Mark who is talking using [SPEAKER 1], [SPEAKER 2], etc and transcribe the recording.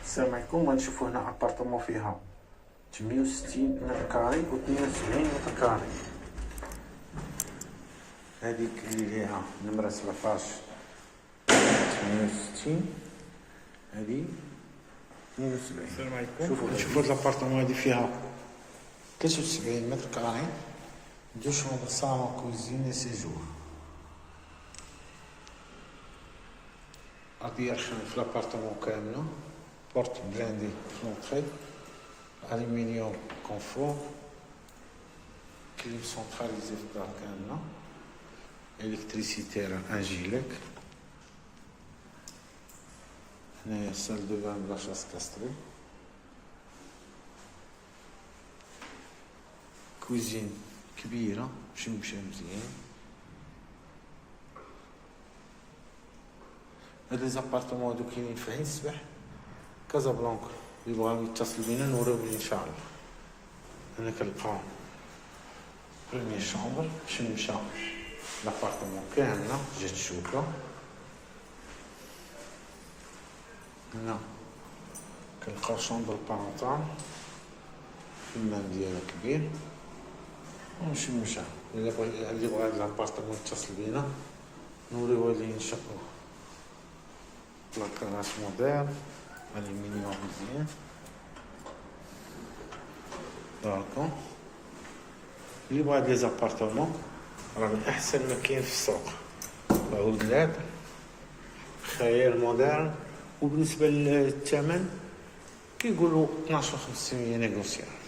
[SPEAKER 1] السلام عليكم. غنشوفو هنا ابارتمون فيها 68 متر كاري و 72 متر كاري. هذيك اللي ليها نمرة 17 68، هذه 72.
[SPEAKER 2] السلام عليكم.
[SPEAKER 1] شوفوا هاد الابارتمون هادي فيها 73 متر كاري، دو شومبر صالون كوزين اي سيجور. أرضية رخام في الابارتمون كاملة، بورت بلاندي في لونطري، ألومنيوم كونفور، كليم سونتراليزي في الدار كاملة، إلكتريسيتي راه انجيليك. هنايا سال دو بان بلا شاس كاستري، كوزين كبيرة مشمشة مزيان. هاد لي زابارتمون هادو كاينين في عين السبح كازابلانكا، اللي بغاو يتصل بينا نوريوه ان شاء الله. هنا كنلقاو بروميير شومبر مشمشة لابارتمون كاملة، جات شوكة. هنا كنلقاو شومبر بارونتال، الحمام ديالها كبير ومشمشة. اللي بغا هاد لابارتمون يتصل بينا نوريوه ليه ان شاء الله. لاكراس موديرن، ألومنيوم مزيان. داركم اللي بغا هاد لي زابارتمون راه من احسن ما كاين في السوق، راهو جداد خير موديرن، وبالنسبه للثمن كيقولوا 12,500 نيغوسيابل.